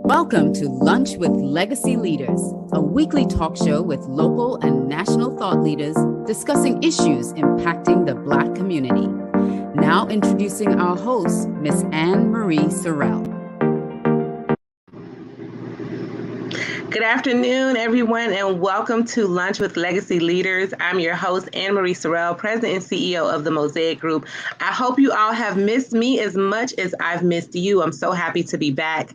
Welcome to Lunch with Legacy Leaders, a weekly talk show with local and national thought leaders discussing issues impacting the Black community. Now introducing our host, Miss Anne Marie Sorrell. Good afternoon, everyone, and welcome to Lunch with Legacy Leaders. I'm your host, Anne Marie Sorrell, President and CEO of the Mosaic Group. I hope you all have missed me as much as I've missed you. I'm so happy to be back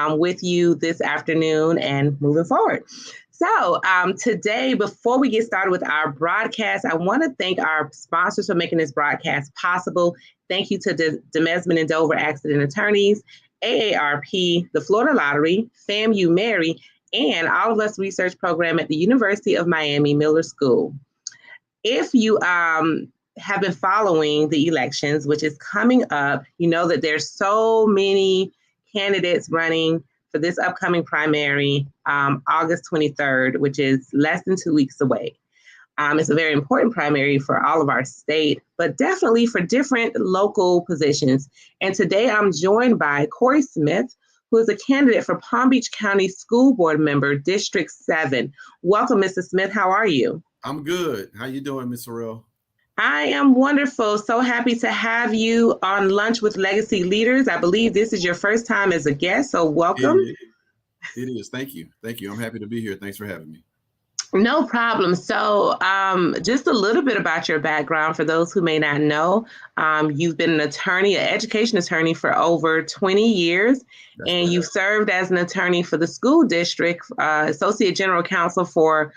with you this afternoon and moving forward. So today, before we get started with our broadcast, I want to thank our sponsors for making this broadcast possible. Thank you to Demesman and Dover Accident Attorneys, AARP, the Florida Lottery, FAMU Mary, and All of Us Research Program at the University of Miami Miller School. If you have been following the elections, which is coming up, you know that there's so many candidates running for this upcoming primary, August 23rd, which is less than 2 weeks away. It's a very important primary for all of our state, but definitely for different local positions. And today I'm joined by Corey Smith, who is a candidate for Palm Beach County School Board Member, District 7. Welcome, Mr. Smith. How are you? I'm good. How you doing, Ms. Sorrell? I am wonderful. So happy to have you on Lunch with Legacy Leaders. I believe this is your first time as a guest, so welcome. It is. Thank you. Thank you. I'm happy to be here. Thanks for having me. No problem. So just a little bit about your background for those who may not know. You've been an attorney, an education attorney for over 20 years, and you've served as an attorney for the school district, associate general counsel for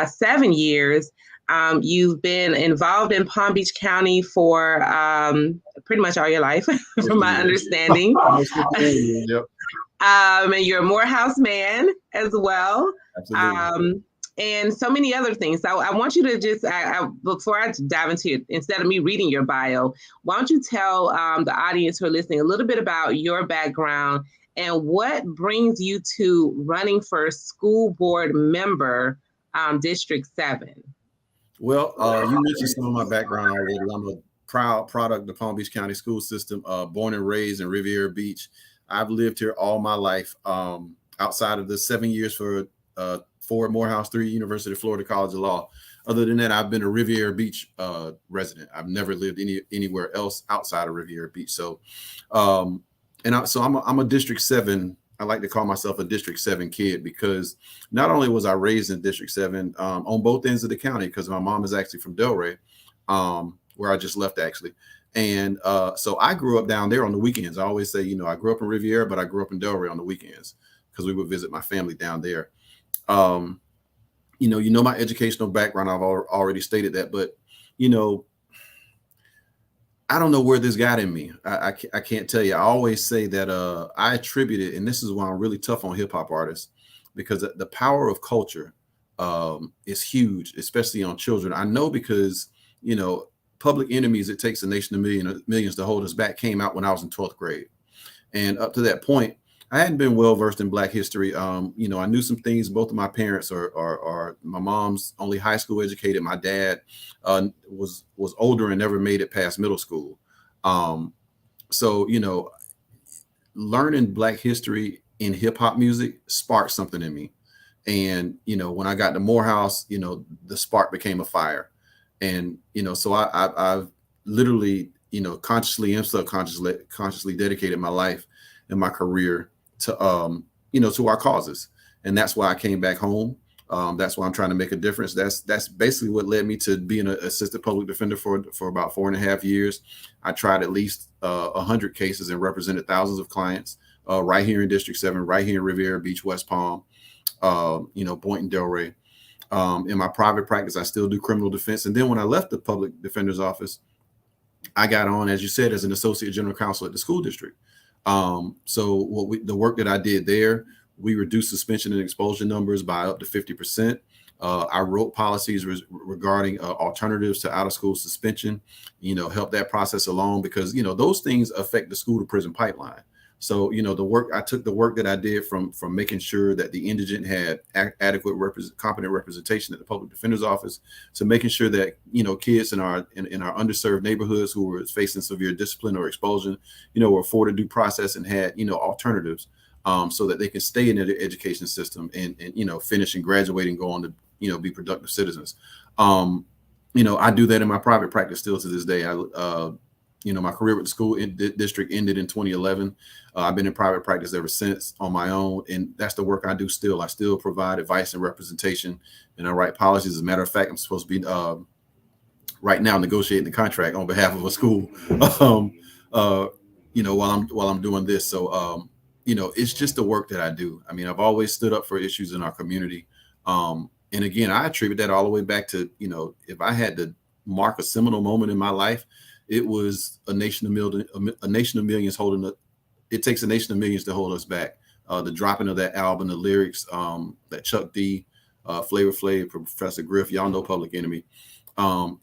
7 years. You've been involved in Palm Beach County for pretty much all your life, from my understanding. Yep. And you're a Morehouse man as well. Absolutely. And so many other things. So I want you to just, before I dive into it, instead of me reading your bio, why don't you tell the audience who are listening a little bit about your background and what brings you to running for school board member, District 7? Well, you mentioned some of my background already. I'm a proud product of the Palm Beach County school system, born and raised in Riviera Beach. I've lived here all my life, outside of the 7 years for Ford Morehouse, 3 University of Florida College of Law. Other than that, I've been a Riviera Beach resident. I've never lived anywhere else outside of Riviera Beach. So, I'm a District 7. I like to call myself a District 7 kid because not only was I raised in District 7 on both ends of the county, because my mom is actually from Delray, where I just left actually. And so I grew up down there on the weekends. I always say, I grew up in Riviera, but I grew up in Delray on the weekends because we would visit my family down there. My educational background, I've already stated that, but, I don't know where this got in me. I can't tell you. I always say that I attribute it, and this is why I'm really tough on hip hop artists, because the power of culture is huge, especially on children. I know because, Public Enemies, It Takes a Nation of Millions to Hold Us Back came out when I was in 12th grade. And up to that point, I hadn't been well versed in Black history. I knew some things. Both of my parents are my mom's only high school educated. My dad was older and never made it past middle school. So learning Black history in hip hop music sparked something in me. And when I got to Morehouse, the spark became a fire. And so I've literally consciously and subconsciously dedicated my life and my career to to our causes. And that's why I came back home. That's why I'm trying to make a difference. That's basically what led me to being an assistant public defender for about 4.5 years. I tried at least 100 cases and represented thousands of clients right here in District 7, right here in Riviera Beach, West Palm, Boynton, Delray. In my private practice, I still do criminal defense. And then when I left the public defender's office, I got on, as you said, as an associate general counsel at the school district. So the work that I did there, we reduced suspension and expulsion numbers by up to 50%. I wrote policies regarding alternatives to out of school suspension, help that process along because, those things affect the school to prison pipeline. So, the work that I did from making sure that the indigent had adequate competent representation at the public defender's office to making sure that, kids in our underserved neighborhoods who were facing severe discipline or expulsion, were afforded due process and had, alternatives. so that they can stay in the education system and finish and graduate and go on to be productive citizens. I do that in my private practice still to this day. My career with the school district ended in 2011. I've been in private practice ever since on my own, and that's the work I do still. I still provide advice and representation, and I write policies. As a matter of fact, I'm supposed to be right now negotiating the contract on behalf of a school, while I'm doing this. So, it's just the work that I do. I mean, I've always stood up for issues in our community. And again, I attribute that all the way back to, if I had to mark a seminal moment in my life, it was a nation of millions holding it. It takes a nation of millions to hold us back. The dropping of that album, the lyrics, that Chuck D, Flavor Flav, Professor Griff, y'all know Public Enemy.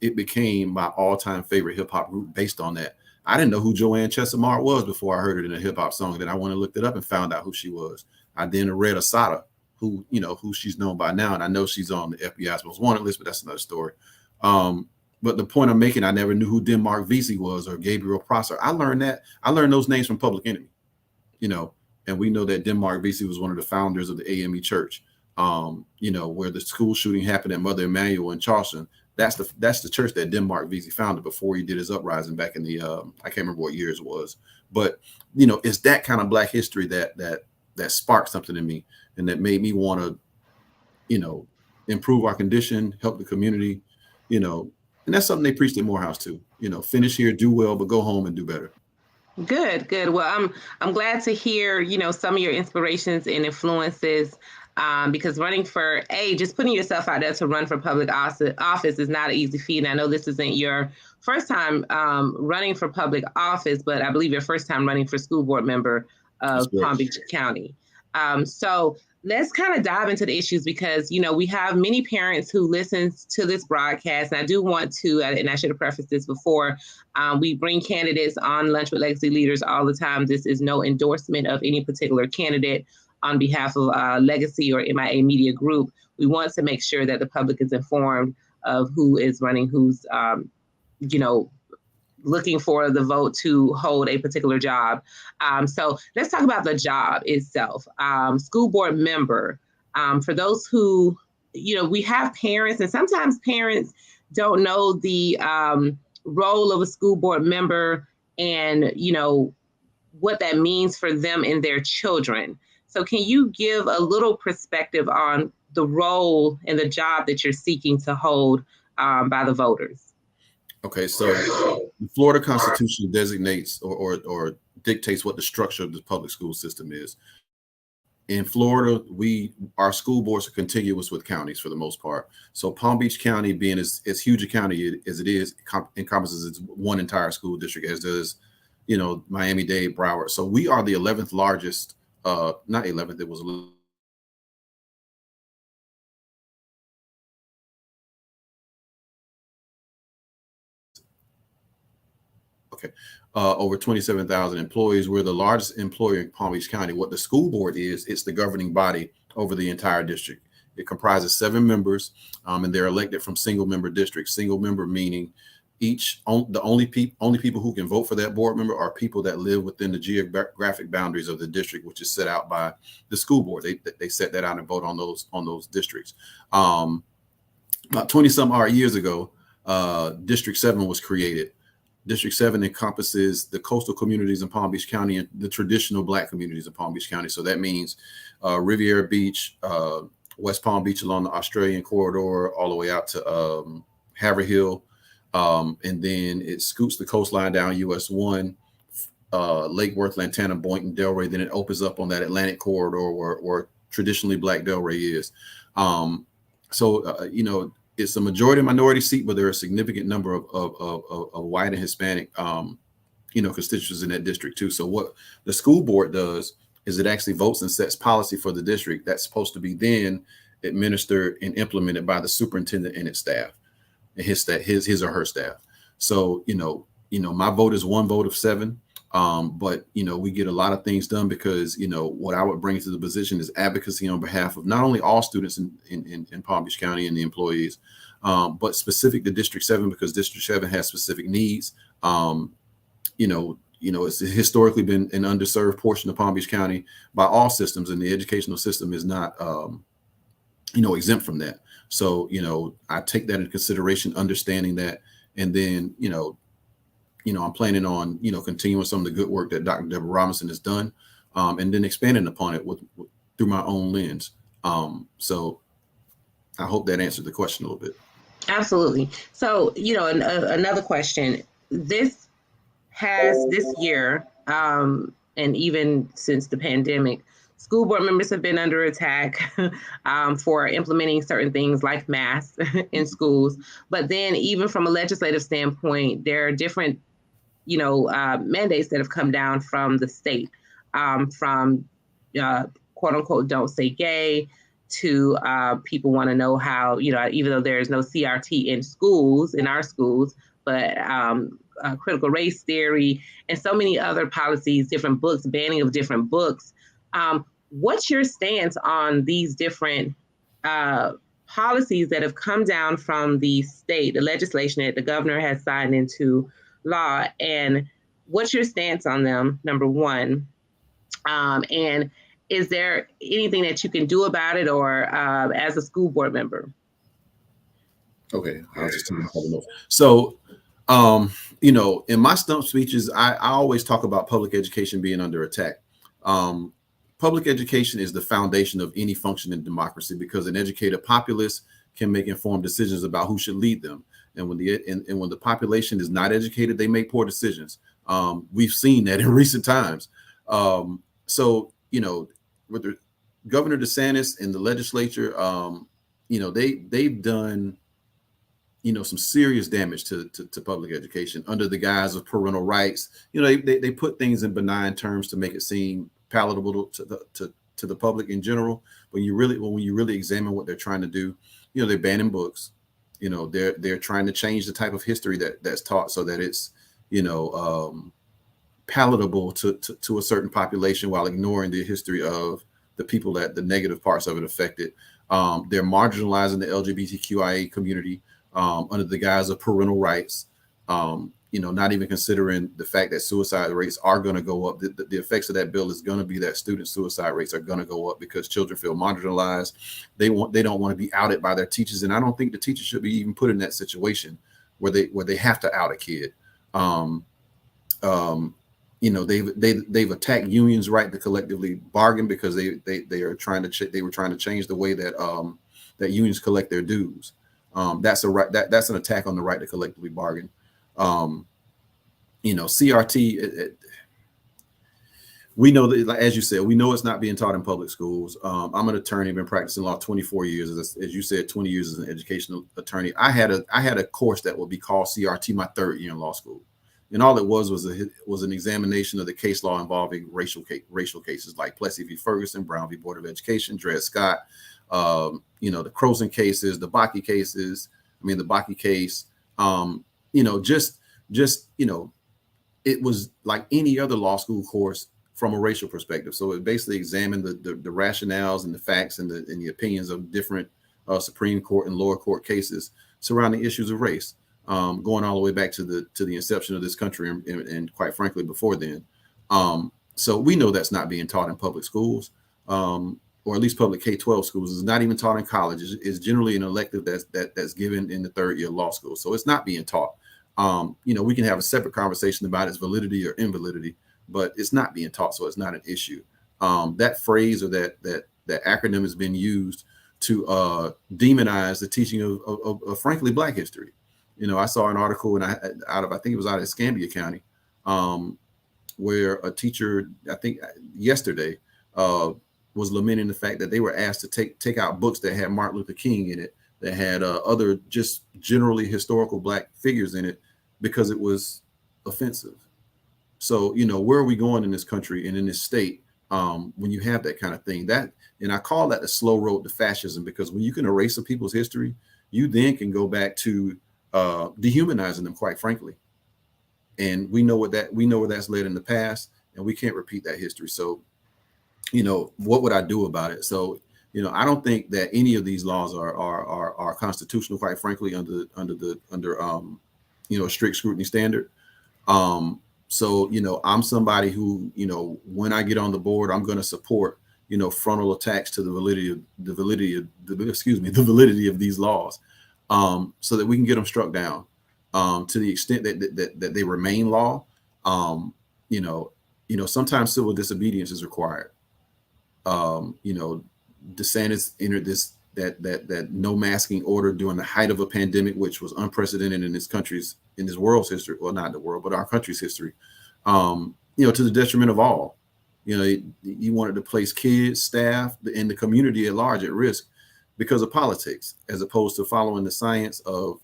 It became my all-time favorite hip hop group based on that. I didn't know who Joanne Chesimard was before I heard it in a hip hop song. Then I went and looked it up and found out who she was. I then read Asada, who she's known by now, and I know she's on the FBI's most wanted list, but that's another story. But the point I'm making, I never knew who Denmark Vesey was or Gabriel Prosser. I learned those names from Public Enemy, and we know that Denmark Vesey was one of the founders of the AME Church, where the school shooting happened at Mother Emanuel in Charleston. That's the church that Denmark Vesey founded before he did his uprising back in the I can't remember what years it was, but it's that kind of Black history that sparked something in me, and that made me want to improve our condition, help the community, and that's something they preached at Morehouse too. Finish here, do well, but go home and do better. Good. Well, I'm glad to hear, some of your inspirations and influences, because running for just putting yourself out there to run for public office is not an easy feat. And I know this isn't your first time running for public office, but I believe your first time running for school board member of Palm Beach County. So let's kind of dive into the issues, because, we have many parents who listen to this broadcast. And I do want to, and I should have prefaced this before, we bring candidates on Lunch with Legacy Leaders all the time. This is no endorsement of any particular candidate on behalf of Legacy or MIA Media Group. We want to make sure that the public is informed of who is running, who's, looking for the vote to hold a particular job. So let's talk about the job itself. School board member. For those who, we have parents, and sometimes parents don't know the role of a school board member and, what that means for them and their children. So can you give a little perspective on the role and the job that you're seeking to hold by the voters? Okay, so the Florida Constitution designates or dictates what the structure of the public school system is. In Florida, our school boards are contiguous with counties for the most part. So Palm Beach County, being as huge a county as it is, encompasses its one entire school district, as does, Miami-Dade, Broward. So we are the 11th largest, not 11th, it was over 27,000 employees. We're the largest employer in Palm Beach County. What the school board is, it's the governing body over the entire district. It comprises 7 members, and they're elected from single member districts. Single member meaning the only people who can vote for that board member are people that live within the geographic boundaries of the district, which is set out by the school board. They set that out and vote on those districts. About 20 some odd years ago, District 7 was created. District 7 encompasses the coastal communities in Palm Beach County and the traditional Black communities in Palm Beach County. So that means Riviera Beach, West Palm Beach along the Australian corridor, all the way out to Haverhill. And then it scoots the coastline down US 1, Lake Worth, Lantana, Boynton, Delray. Then it opens up on that Atlantic corridor where traditionally Black Delray is. It's a majority minority seat, but there are a significant number of white and Hispanic, constituents in that district too. So what the school board does is it actually votes and sets policy for the district that's supposed to be then administered and implemented by the superintendent and its staff, and his or her staff. So, my vote is one vote of 7. But we get a lot of things done because what I would bring to the position is advocacy on behalf of not only all students in Palm Beach County and the employees, but specific to District 7, because District 7 has specific needs. it's historically been an underserved portion of Palm Beach County by all systems, and the educational system is not, exempt from that. So, I take that into consideration, understanding that, and then, I'm planning on, continuing some of the good work that Dr. Deborah Robinson has done, and then expanding upon it through my own lens. So I hope that answered the question a little bit. Absolutely. So, another question. This year, and even since the pandemic, school board members have been under attack for implementing certain things like masks in schools. But then even from a legislative standpoint, there are different, mandates that have come down from the state, from quote unquote, don't say gay, to people want to know how, even though there is no CRT in our schools, but critical race theory and so many other policies, different books, banning of different books. What's your stance on these different policies that have come down from the state, the legislation that the governor has signed into law? And what's your stance on them, number one? And is there anything that you can do about it, or as a school board member? Okay, I'll just take a couple notes. So, in my stump speeches, I always talk about public education being under attack. Public education is the foundation of any functioning democracy, because an educated populace can make informed decisions about who should lead them. And when the population is not educated, they make poor decisions. We've seen that in recent times. So, with the Governor DeSantis and the legislature, they've done, some serious damage to public education under the guise of parental rights. They put things in benign terms to make it seem palatable to the public in general. When you really examine what they're trying to do, they're banning books. They're trying to change the type of history that's taught so that it's, palatable to a certain population, while ignoring the history of the people that the negative parts of it affected. They're marginalizing the LGBTQIA community under the guise of parental rights, not even considering the fact that suicide rates are going to go up. The effects of that bill is going to be that student suicide rates are going to go up because children feel marginalized. They don't want to be outed by their teachers. And I don't think the teachers should be even put in that situation where they have to out a kid. They've attacked unions' right to collectively bargain, because they were trying to change the way that that unions collect their dues. That's an attack on the right to collectively bargain. CRT. We know that, as you said, we know it's not being taught in public schools. I'm an attorney, been practicing law 24 years, as you said, 20 years as an educational attorney. I had a course that would be called CRT my third year in law school. And all it was an examination of the case law involving racial cases like Plessy v. Ferguson, Brown v. Board of Education, Dred Scott, the Croson cases, the Bakke cases. The Bakke case. It was like any other law school course from a racial perspective. So it basically examined the rationales and the facts and the opinions of different Supreme Court and lower court cases surrounding issues of race. Going all the way back to the inception of this country, and quite frankly, before then. So we know that's not being taught in public schools, or at least public K-12 schools. It's not even taught in college. It's generally an elective that's given in the third year of law school. So it's not being taught. We can have a separate conversation about its validity or invalidity, but it's not being taught, so it's not an issue. That phrase or that acronym has been used to demonize the teaching of frankly Black history. I saw an article I think it was out of Escambia County, where a teacher, I think yesterday, was lamenting the fact that they were asked to take out books that had Martin Luther King in it, that had other just generally historical Black figures in it, because it was offensive. So, where are we going in this country and in this state when you have that kind of thing? And I call that the slow road to fascism, because when you can erase a people's history, you then can go back to dehumanizing them, quite frankly. And we know where that's led in the past, and we can't repeat that history. So, what would I do about it? So, I don't think that any of these laws are constitutional, quite frankly, under a strict scrutiny standard. So, I'm somebody who, when I get on the board, I'm going to support, frontal attacks to the validity of these laws, so that we can get them struck down, to the extent that they remain law. Um, you know, sometimes civil disobedience is required. DeSantis entered that no masking order during the height of a pandemic, which was unprecedented in this world's history. Well, not the world, but our country's history. To the detriment of all. He wanted to place kids, staff, and the community at large at risk because of politics, as opposed to following the science of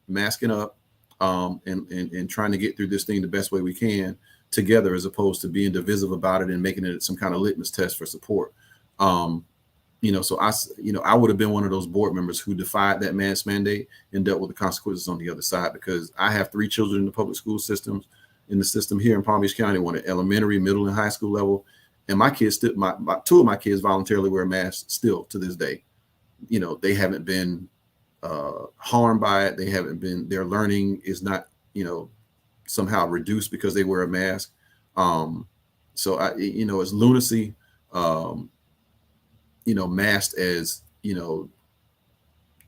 masking up, and trying to get through this thing the best way we can together, as opposed to being divisive about it and making it some kind of litmus test for support. So I would have been one of those board members who defied that mask mandate and dealt with the consequences on the other side, because I have 3 children in the public school system here in Palm Beach County, one at elementary, middle, and high school level. And my kids, 2 of my kids voluntarily wear masks still to this day. They haven't been harmed by it. Their learning is not, somehow reduced because they wear a mask. So it's lunacy, masked as,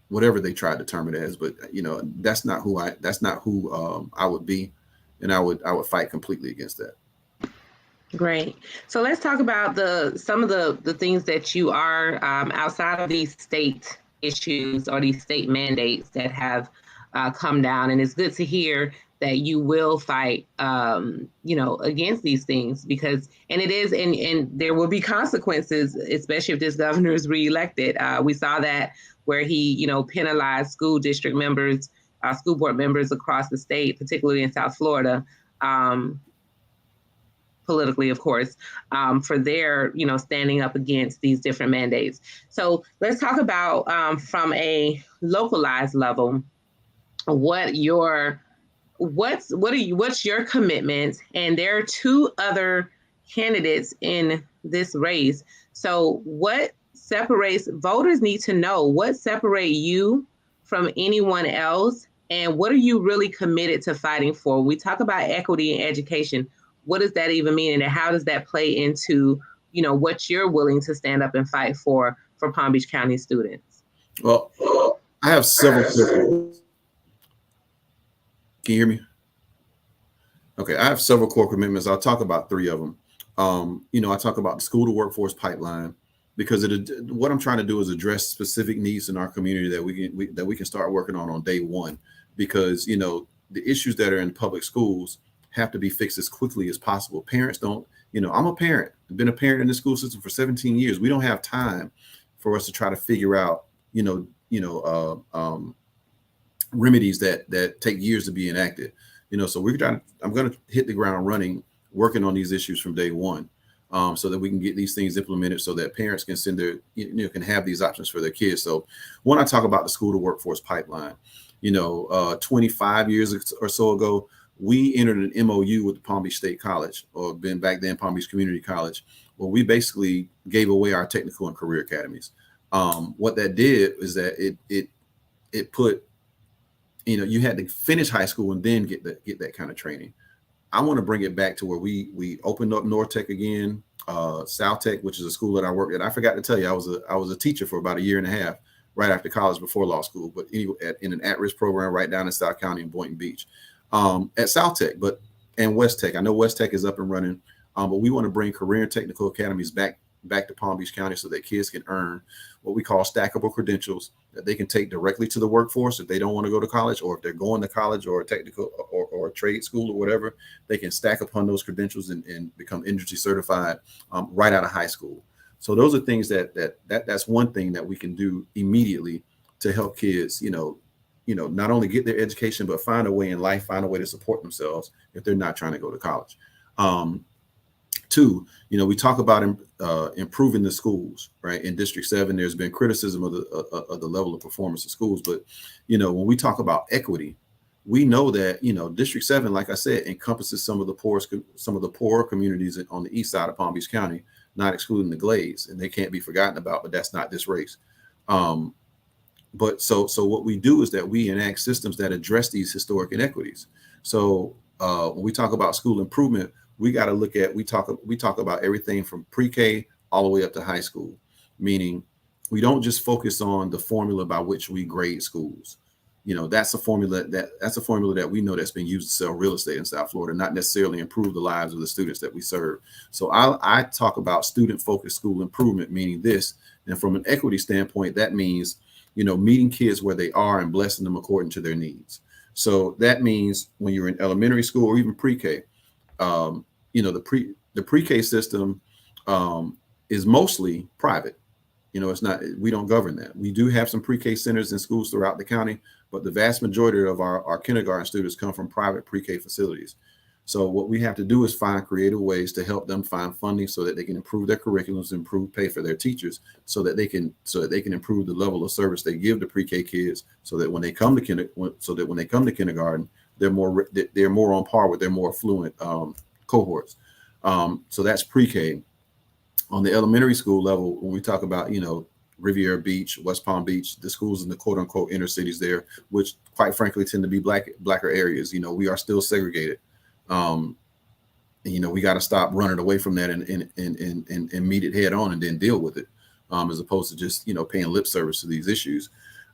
whatever they tried to term it as, but that's not who I would be. And I would fight completely against that. Great. So let's talk about some of the things that you are, outside of these state issues or these state mandates that have come down. And it's good to hear that you will fight, against these things, because, and it is, and there will be consequences, especially if this governor is reelected. We saw that where he, penalized school district members, school board members across the state, particularly in South Florida, politically, of course, for their, standing up against these different mandates. So let's talk about, from a localized level, what's your commitments? And there are 2 other candidates in this race. So what separates, voters need to know what separates you from anyone else, and what are you really committed to fighting for? We talk about equity in education. What does that even mean? And how does that play into, what you're willing to stand up and fight for Palm Beach County students? Well, I have several. Can you hear me? Okay, I have several core commitments. I'll talk about 3 of them. I talk about the school to workforce pipeline, because what I'm trying to do is address specific needs in our community that we can start working on day one. Because the issues that are in public schools have to be fixed as quickly as possible. Parents don't. I'm a parent. I've been a parent in the school system for 17 years. We don't have time for us to try to figure out remedies that take years to be enacted. So I'm going to hit the ground running, working on these issues from day one, so that we can get these things implemented, so that parents can send can have these options for their kids. So when I talk about the school to workforce pipeline, 25 years or so ago, we entered an MOU with the Palm Beach State College, or back then Palm Beach Community College, where we basically gave away our technical and career academies. What that did is that it put, you had to finish high school and then get that kind of training. I want to bring it back to where we opened up North Tech again, South Tech, which is a school that I worked at. I forgot to tell you, I was a teacher for about 1.5 years, right after college, before law school, but anyway, in an at-risk program right down in South County in Boynton Beach, at South Tech, and West Tech. I know West Tech is up and running, but we want to bring career and technical academies back to Palm Beach County, so that kids can earn what we call stackable credentials that they can take directly to the workforce if they don't want to go to college, or if they're going to college or a technical or a trade school or whatever, they can stack upon those credentials and become industry certified right out of high school. So those are things that's one thing that we can do immediately to help kids, not only get their education, but find a way in life, find a way to support themselves if they're not trying to go to college. 2, we talk about improving the schools, right? In District 7, there's been criticism of the level of performance of schools, but when we talk about equity, we know that District 7, like I said, encompasses some of the poorer communities on the east side of Palm Beach County, not excluding the Glades, and they can't be forgotten about. But that's not this race. But so what we do is that we enact systems that address these historic inequities. So when we talk about school improvement, we got to look at, we talk about everything from pre-K all the way up to high school, meaning we don't just focus on the formula by which we grade schools. That's a formula that we know that's been used to sell real estate in South Florida, not necessarily improve the lives of the students that we serve. So I talk about student-focused school improvement, meaning this, and from an equity standpoint, that means, meeting kids where they are and blessing them according to their needs. So that means when you're in elementary school or even pre-K, the pre-K system is mostly private. It's not, we don't govern that. We do have some pre-K centers in schools throughout the county, but the vast majority of our kindergarten students come from private pre-K facilities. So what we have to do is find creative ways to help them find funding so that they can improve their curriculums, improve pay for their teachers, so that they can improve the level of service they give to pre-K kids, so that when they come to kindergarten, they're more on par with their more affluent cohorts. So that's pre-K. On the elementary school level, when we talk about, Riviera Beach, West Palm Beach, the schools in the quote unquote inner cities there, which quite frankly tend to be blacker areas, we are still segregated. We got to stop running away from that and meet it head on and then deal with it, as opposed to just, paying lip service to these issues.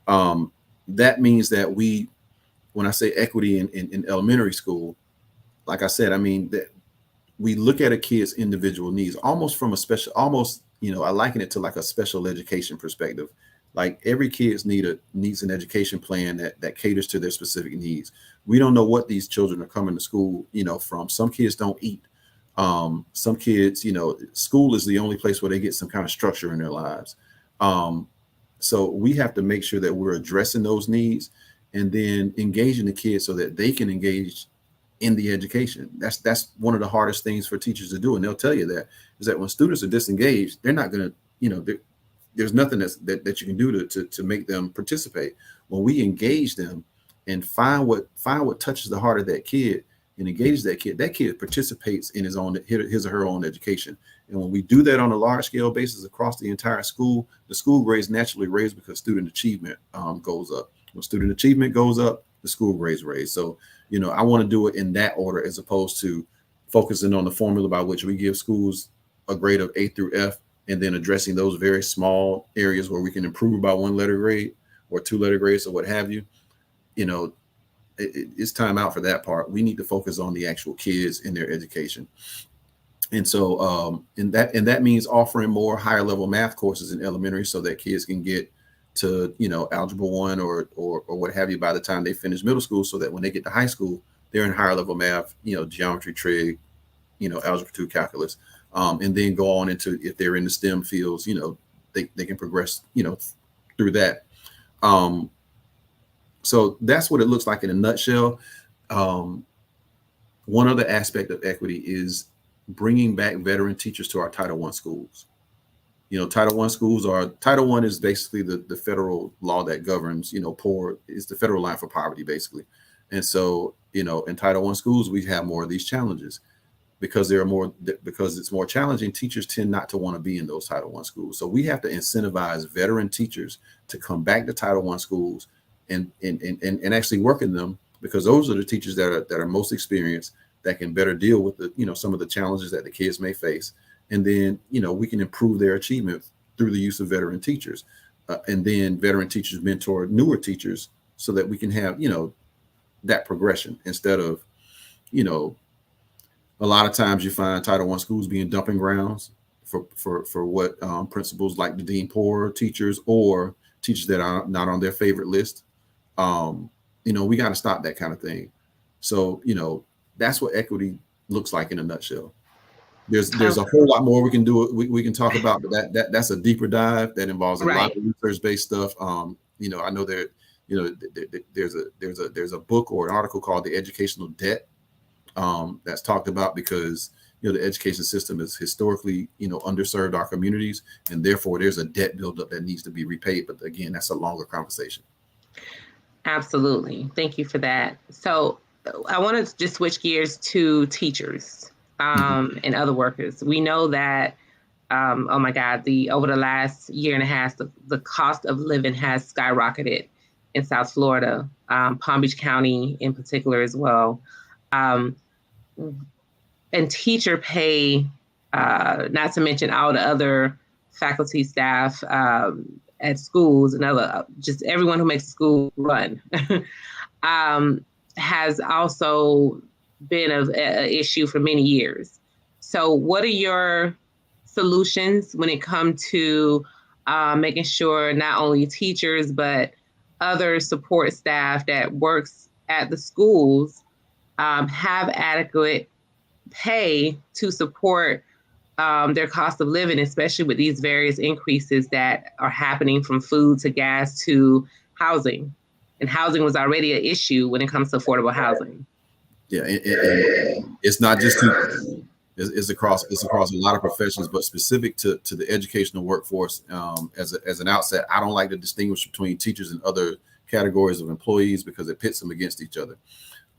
That means that when I say equity in elementary school, like I said, I mean that we look at a kid's individual needs almost from I liken it to like a special education perspective. Like every kid's needs an education plan that caters to their specific needs. We don't know what these children are coming to school, from. Some kids don't eat. Some kids, school is the only place where they get some kind of structure in their lives. So we have to make sure that we're addressing those needs and then engaging the kids so that they can engage in the education. That's one of the hardest things for teachers to do. And they'll tell you that is that when students are disengaged, they're not going to, there's nothing that you can do to make them participate. When we engage them and find what touches the heart of that kid and engage that kid participates in his or her own education. And when we do that on a large scale basis across the entire school, the school grades naturally raise because student achievement goes up. When student achievement goes up, the school grades raise. So, I want to do it in that order as opposed to focusing on the formula by which we give schools a grade of A through F and then addressing those very small areas where we can improve by 1 letter grade or 2 letter grades or what have you. It's time out for that part. We need to focus on the actual kids in their education. And so, and that means offering more higher level math courses in elementary so that kids can get to, algebra 1 or what have you by the time they finish middle school, so that when they get to high school, they're in higher level math, geometry, trig, algebra 2, calculus, and then go on into, if they're in the STEM fields, they can progress, through that. So that's what it looks like in a nutshell. One other aspect of equity is bringing back veteran teachers to our Title I schools. Title I is basically the federal law that governs, poor is the federal line for poverty, basically. And so, in Title I schools, we have more of these challenges because it's more challenging. Teachers tend not to want to be in those Title I schools. So we have to incentivize veteran teachers to come back to Title I schools and actually work in them, because those are the teachers that are most experienced, that can better deal with some of the challenges that the kids may face. And then, we can improve their achievement through the use of veteran teachers. And then veteran teachers mentor newer teachers so that we can have, that progression instead of, a lot of times you find Title I schools being dumping grounds for what principals like to deem poor teachers or teachers that are not on their favorite list. We got to stop that kind of thing. So, that's what equity looks like in a nutshell. There's a whole lot more we can do. We can talk about, but that's a deeper dive that involves a lot of research-based stuff. I know there's a book or an article called The Educational Debt that's talked about because the education system is historically underserved our communities, and therefore there's a debt buildup that needs to be repaid. But again, that's a longer conversation. Absolutely. Thank you for that. So I want to just switch gears to teachers and other workers. We know that, oh my God, over the last year and a half, the cost of living has skyrocketed in South Florida, Palm Beach County in particular as well. and teacher pay, not to mention all the other faculty, staff at schools and other, just everyone who makes the school run, has also been an issue for many years. So what are your solutions when it comes to making sure not only teachers, but other support staff that works at the schools have adequate pay to support their cost of living, especially with these various increases that are happening from food to gas to housing? And housing was already an issue when it comes to affordable housing. Yeah, and it's not just teachers. It's across a lot of professions, but specific to the educational workforce. As an outset, I don't like to distinguish between teachers and other categories of employees because it pits them against each other.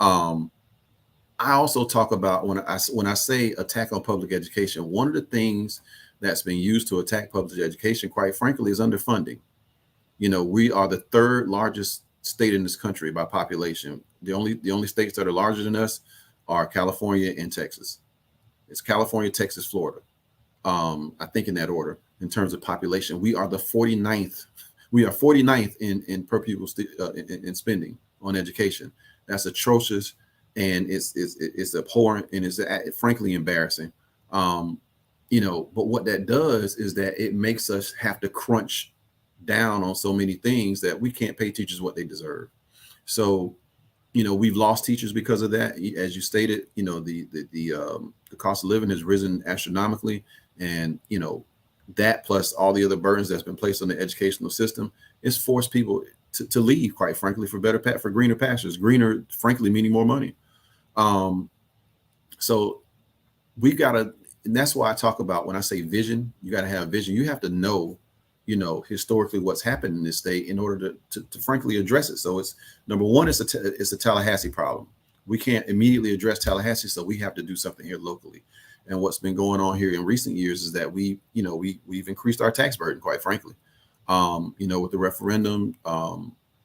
I also talk about when I say attack on public education, one of the things that's been used to attack public education, quite frankly, is underfunding. We are the third largest state in this country by population. The only states that are larger than us are California and Texas. It's California, Texas, Florida. I think in that order in terms of population. We are the 49th. We are 49th in per pupil in spending on education. That's atrocious, and it's abhorrent, and it's frankly embarrassing. But what that does is that it makes us have to crunch down on so many things that we can't pay teachers what they deserve. So, we've lost teachers because of that. As you stated, the cost of living has risen astronomically, and that plus all the other burdens that's been placed on the educational system has forced people to leave, quite frankly, for greener pastures. Greener, frankly, meaning more money. So we've got to, and that's why I talk about when I say vision, you got to have vision. You have to know, historically what's happened in this state in order to frankly address it. So it's number one, it's a Tallahassee problem. We can't immediately address Tallahassee, so we have to do something here locally. And what's been going on here in recent years is that we've increased our tax burden, quite frankly, with the referendum,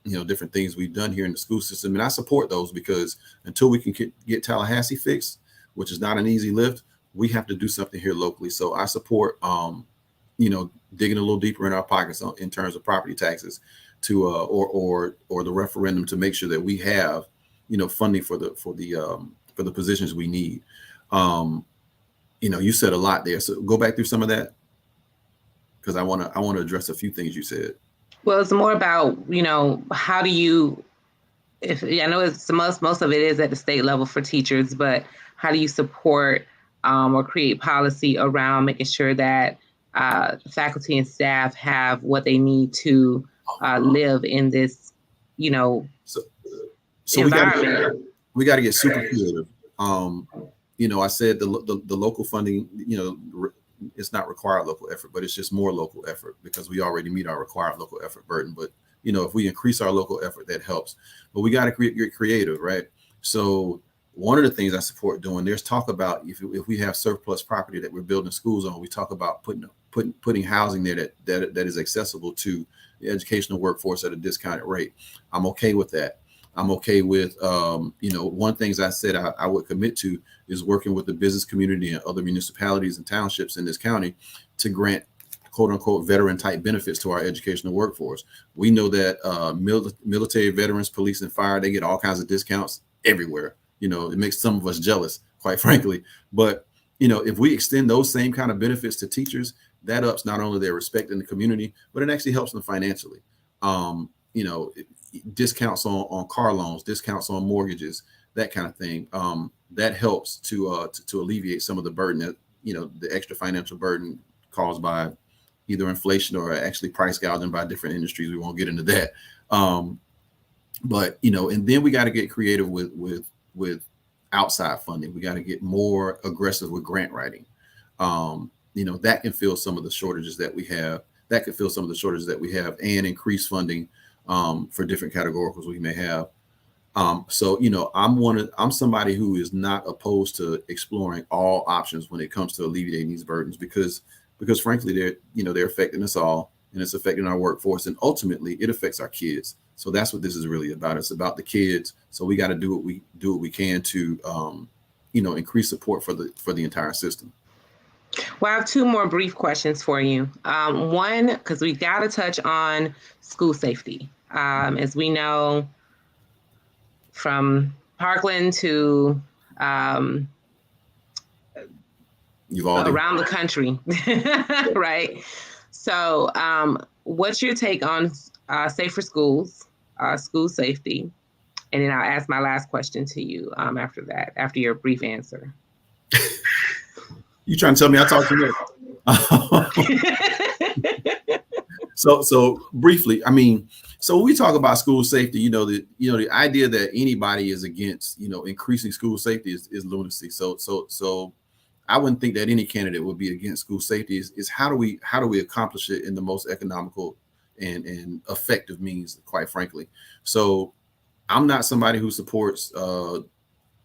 different things we've done here in the school system. And I support those because until we can get Tallahassee fixed, which is not an easy lift, we have to do something here locally. So I support, digging a little deeper in our pockets in terms of property taxes to, or the referendum to make sure that we have, funding for the positions we need. You said a lot there. So go back through some of that, because I want to address a few things you said. Well, it's more about, how do you, I know it's most of it is at the state level for teachers, but how do you support or create policy around making sure that faculty and staff have what they need to live in this, So environment? we got to get super creative. I said the local funding, it's not required local effort, but it's just more local effort because we already meet our required local effort burden. But, if we increase our local effort, that helps. But we got to get creative, right? So one of the things I support doing, there's talk about if we have surplus property that we're building schools on, we talk about putting housing there that is accessible to the educational workforce at a discounted rate. I'm okay with that. I'm okay with, one things I said I would commit to is working with the business community and other municipalities and townships in this county to grant quote unquote veteran type benefits to our educational workforce. We know that military veterans, police and fire, they get all kinds of discounts everywhere. It makes some of us jealous, quite frankly. But, if we extend those same kind of benefits to teachers, that ups not only their respect in the community, but it actually helps them financially. Discounts on car loans, discounts on mortgages, that kind of thing. That helps to alleviate some of the burden that, the extra financial burden caused by either inflation or actually price gouging by different industries. We won't get into that. But, and then we got to get creative with outside funding. We got to get more aggressive with grant writing. That can fill some of the shortages that we have. And increase funding for different categoricals we may have. So I'm somebody who is not opposed to exploring all options when it comes to alleviating these burdens because frankly they're affecting us all, and it's affecting our workforce, and ultimately it affects our kids. So that's what this is really about. It's about the kids. So we got to do what we can to, increase support for the entire system. Well, I have two more brief questions for you. One, because we got to touch on school safety. As we know, from Parkland to around the country, right? So what's your take on safer schools, school safety? And then I'll ask my last question to you after that, after your brief answer. You trying to tell me I talk too much? So briefly, I mean, so when we talk about school safety, the idea that anybody is against, increasing school safety is lunacy. So I wouldn't think that any candidate would be against school safety. Is how do we accomplish it in the most economical and effective means, quite frankly. So I'm not somebody who supports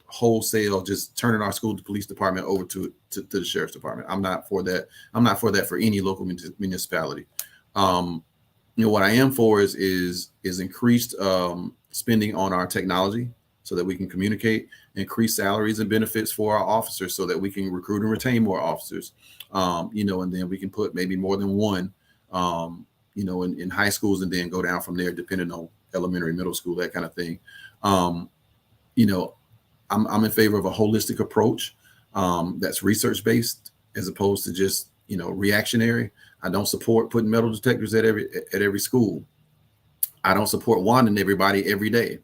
wholesale just turning our school police department over to the sheriff's department. I'm not for that. I'm not for that for any local municipality. What I am for is increased spending on our technology so that we can communicate, increase salaries and benefits for our officers so that we can recruit and retain more officers. And then we can put maybe more than one, in high schools, and then go down from there, depending on elementary, middle school, that kind of thing. I'm in favor of a holistic approach that's research-based as opposed to just, reactionary. I don't support putting metal detectors at every school. I don't support wanding everybody every day.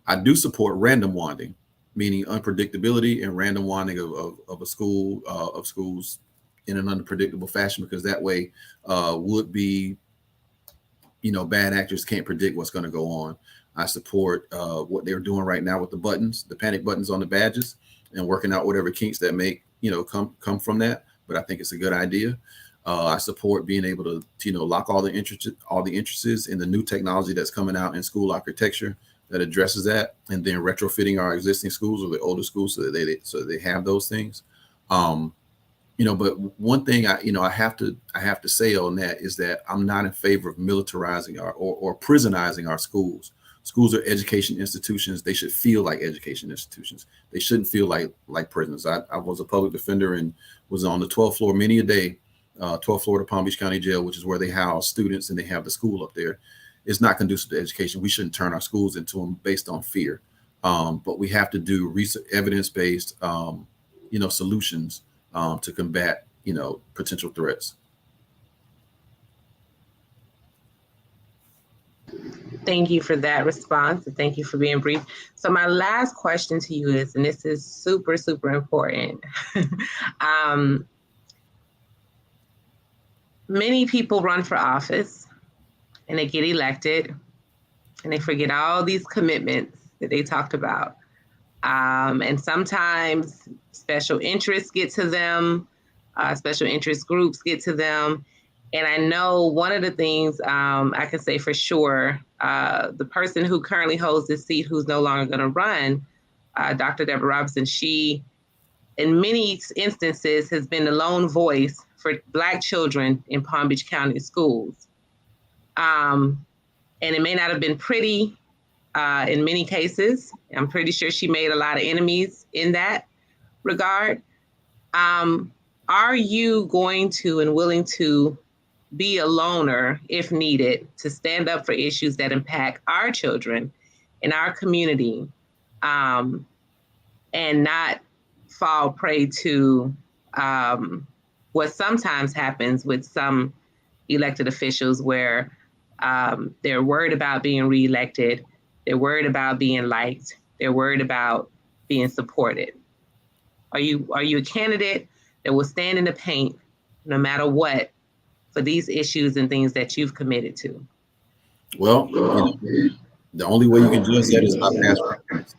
I do support random wanding, meaning unpredictability and random wanding of schools in an unpredictable fashion, because that way would be, bad actors can't predict what's going to go on. I support what they're doing right now with the buttons, the panic buttons on the badges, and working out whatever kinks that make, come from that. But I think it's a good idea. I support being able to, lock all the entrances in the new technology that's coming out in school architecture that addresses that, and then retrofitting our existing schools or the older schools so that they have those things. But one thing I have to say on that is that I'm not in favor of militarizing or prisonizing our schools. Schools are education institutions. They should feel like education institutions. They shouldn't feel like prisons. I was a public defender and was on the 12th floor many a day, 12th floor to Palm Beach County Jail, which is where they house students and they have the school up there. It's not conducive to education. We shouldn't turn our schools into them based on fear. But we have to do research, evidence-based, solutions to combat, potential threats. Thank you for that response, and thank you for being brief. So my last question to you is, and this is super, super important. Many people run for office and they get elected and they forget all these commitments that they talked about. And sometimes special interests get to them, special interest groups get to them. And I know one of the things I can say for sure, the person who currently holds this seat, who's no longer going to run, Dr. Deborah Robinson, she, in many instances, has been the lone voice for Black children in Palm Beach County schools. And it may not have been pretty in many cases. I'm pretty sure she made a lot of enemies in that regard. Are you going to and willing to be a loner, if needed, to stand up for issues that impact our children in our community, and not fall prey to what sometimes happens with some elected officials, where they're worried about being reelected, they're worried about being liked, they're worried about being supported? Are you a candidate that will stand in the paint no matter what for these issues and things that you've committed to? Well, the only way you can judge that is by past records.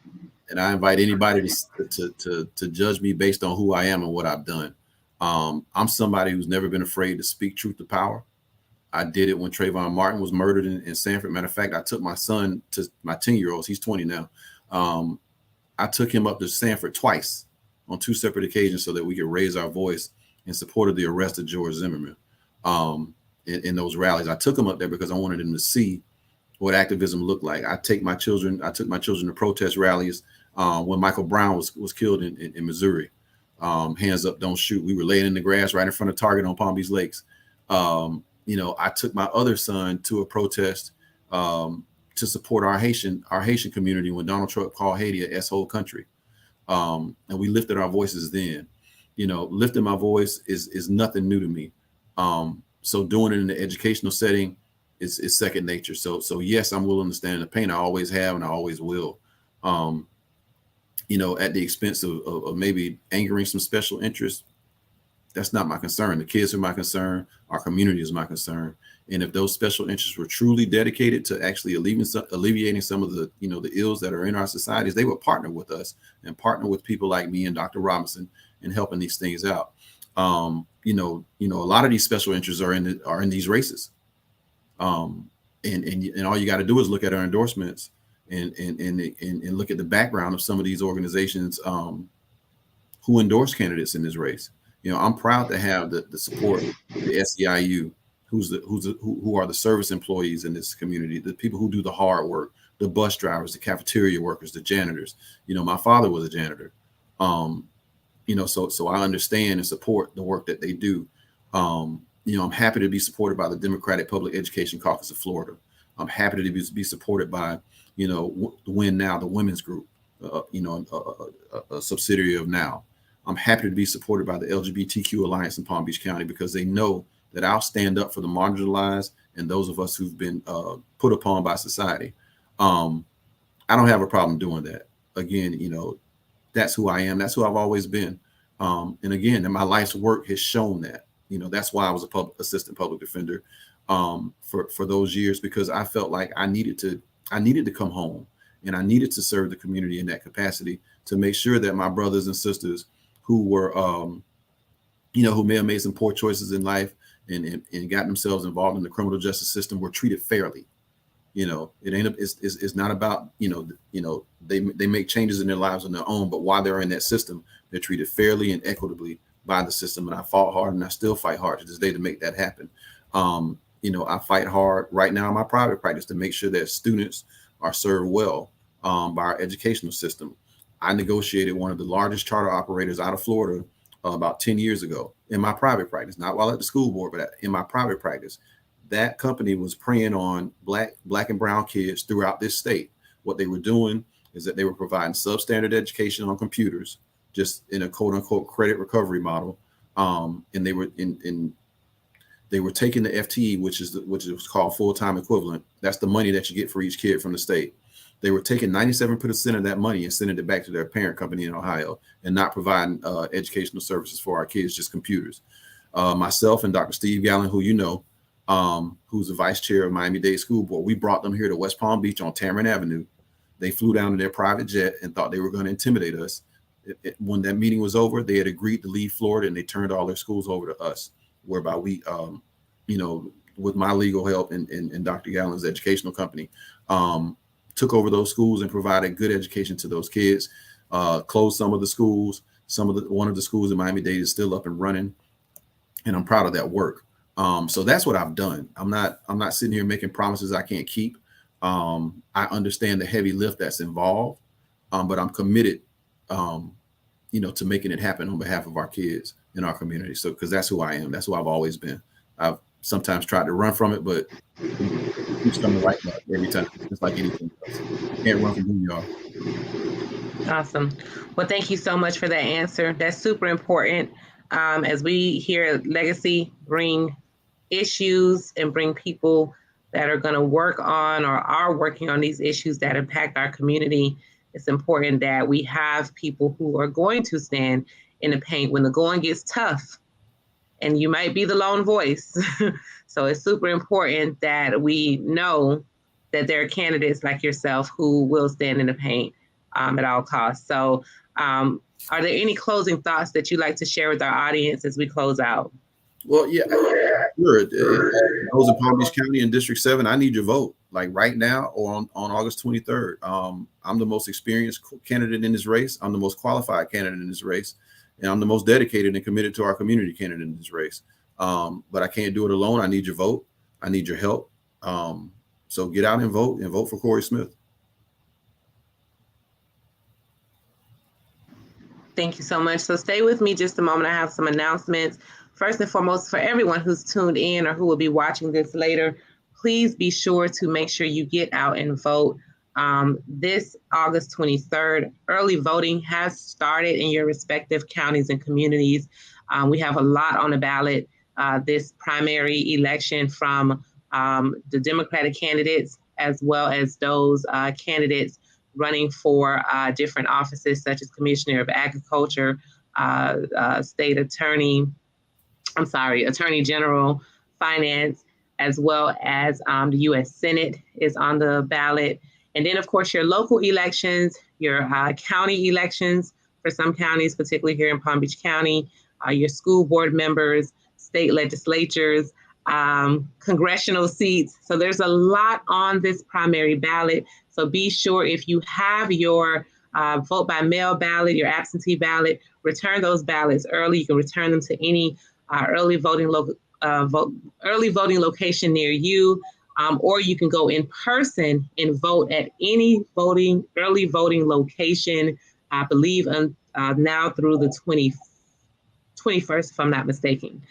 And I invite anybody to judge me based on who I am and what I've done. I'm somebody who's never been afraid to speak truth to power. I did it when Trayvon Martin was murdered in Sanford. Matter of fact, I took my son to my 10-year-olds. He's 20 now. I took him up to Sanford twice on 2 separate occasions so that we could raise our voice in support of the arrest of George Zimmerman in those rallies. I took him up there because I wanted him to see what activism looked like. I took my children to protest rallies when Michael Brown was killed in Missouri. Hands up, don't shoot. We were laying in the grass right in front of Target on Palm Beach Lakes. I took my other son to a protest to support our Haitian community when Donald Trump called Haiti a S-hole country. And we lifted our voices then. Lifting my voice is nothing new to me. So doing it in the educational setting is second nature. So yes, I'm willing to stand in the pain. I always have, and I always will. At the expense of maybe angering some special interests, that's not my concern. The kids are my concern. Our community is my concern. And if those special interests were truly dedicated to actually alleviating some of the ills that are in our societies, they would partner with us and partner with people like me and Dr. Robinson in helping these things out. A lot of these special interests are in these races. And all you got to do is look at our endorsements and look at the background of some of these organizations who endorse candidates in this race. I'm proud to have the support of the SEIU, who are the service employees in this community, the people who do the hard work, the bus drivers, the cafeteria workers, the janitors. My father was a janitor. So I understand and support the work that they do. I'm happy to be supported by the Democratic Public Education Caucus of Florida. I'm happy to be supported by, Win Now, the women's group, a subsidiary of Now. I'm happy to be supported by the LGBTQ Alliance in Palm Beach County because they know that I'll stand up for the marginalized and those of us who've been put upon by society. I don't have a problem doing that. Again, that's who I am. That's who I've always been. And again, my life's work has shown that. That's why I was assistant public defender for those years, because I felt like I needed to come home and I needed to serve the community in that capacity to make sure that my brothers and sisters who were, who may have made some poor choices in life and got themselves involved in the criminal justice system were treated fairly. It's not about, they make changes in their lives on their own, but while they're in that system, they're treated fairly and equitably by the system. And I fought hard and I still fight hard to this day to make that happen. I fight hard right now in my private practice to make sure that students are served well by our educational system. I negotiated one of the largest charter operators out of Florida about 10 years ago in my private practice, not while at the school board, but in my private practice. That company was preying on black and brown kids throughout this state. What they were doing is that they were providing substandard education on computers, just in a quote unquote credit recovery model. And they were taking the FTE, which is called full-time equivalent. That's the money that you get for each kid from the state. They were taking 97% of that money and sending it back to their parent company in Ohio and not providing educational services for our kids, just computers. Myself and Dr. Steve Gallen, who who's the vice chair of Miami-Dade School Board, we brought them here to West Palm Beach on Tamarind Avenue. They flew down in their private jet and thought they were going to intimidate us. When that meeting was over, they had agreed to leave Florida and they turned all their schools over to us, whereby we, with my legal help and Dr. Gallen's educational company, took over those schools and provided good education to those kids, closed some of the schools. One of the schools in Miami-Dade is still up and running. And I'm proud of that work. So that's what I've done. I'm not sitting here making promises I can't keep. I understand the heavy lift that's involved, but I'm committed, to making it happen on behalf of our kids in our community. So, because that's who I am. That's who I've always been. I've sometimes tried to run from it, but it keeps coming right back every time, just like anything else. You can't run from who you are. Awesome. Well, thank you so much for that answer. That's super important. As we here at Legacy bring issues and bring people that are going to work on or are working on these issues that impact our community, it's important that we have people who are going to stand in the paint when the going gets tough. And you might be the lone voice. So it's super important that we know that there are candidates like yourself who will stand in the paint at all costs. So are there any closing thoughts that you'd like to share with our audience as we close out? Well, yeah, sure. Those in Palm Beach County and District 7, I need your vote, like right now or on August 23rd. I'm the most experienced candidate in this race. I'm the most qualified candidate in this race. And I'm the most dedicated and committed to our community candidate in this race. But I can't do it alone. I need your vote. I need your help. So get out and vote for Corey Smith. Thank you so much. So stay with me just a moment. I have some announcements. First and foremost, for everyone who's tuned in or who will be watching this later, please be sure to make sure you get out and vote. This August 23rd, early voting has started in your respective counties and communities. We have a lot on the ballot this primary election, from the Democratic candidates as well as those candidates running for different offices such as Commissioner of Agriculture, State Attorney, Attorney General, Finance, as well as the U.S. Senate is on the ballot. And then, of course, your local elections, your county elections for some counties, particularly here in Palm Beach County, your school board members, state legislatures, congressional seats. So there's a lot on this primary ballot. So be sure, if you have your vote by mail ballot, your absentee ballot, return those ballots early. You can return them to any early voting location near you, or you can go in person and vote at any early voting location, I believe now through the 21st, if I'm not mistaken.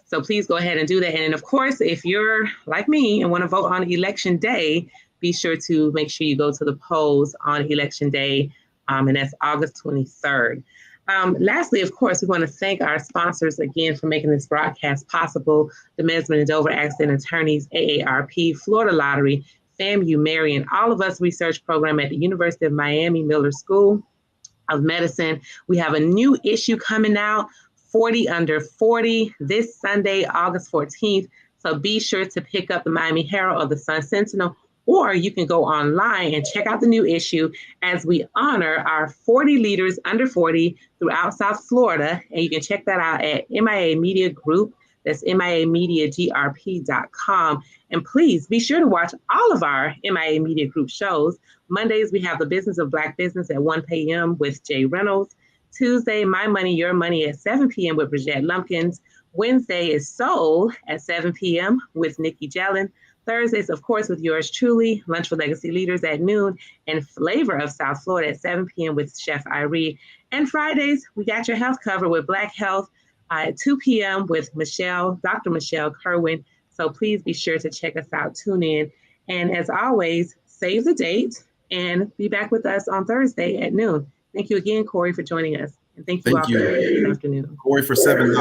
So please go ahead and do that. And of course, if you're like me and want to vote on election day, be sure to make sure you go to the polls on election day, and that's August 23rd. Lastly, of course, we want to thank our sponsors again for making this broadcast possible: the Mesman and Dover Accident Attorneys, AARP, Florida Lottery, FAMU Marion, All of Us Research Program at the University of Miami Miller School of Medicine. We have a new issue coming out, 40 Under 40, this Sunday, August 14th. So be sure to pick up the Miami Herald or the Sun Sentinel, or you can go online and check out the new issue as we honor our 40 leaders under 40 throughout South Florida. And you can check that out at MIA Media Group. That's MIAmediagrp.com. And please be sure to watch all of our MIA Media Group shows. Mondays, we have The Business of Black Business at 1 p.m. with Jay Reynolds. Tuesday, My Money, Your Money at 7 p.m. with Bridgette Lumpkins. Wednesday is Soul at 7 p.m. with Nikki Jellin. Thursdays, of course, with yours truly, Lunch with Legacy Leaders at noon, and Flavor of South Florida at 7 p.m. with Chef Irie. And Fridays, we got your health covered with Black Health at 2 p.m. with Dr. Michelle Kerwin. So please be sure to check us out, tune in. And as always, save the date and be back with us on Thursday at noon. Thank you again, Corey, for joining us. And thank you all for this afternoon. Corey for 7.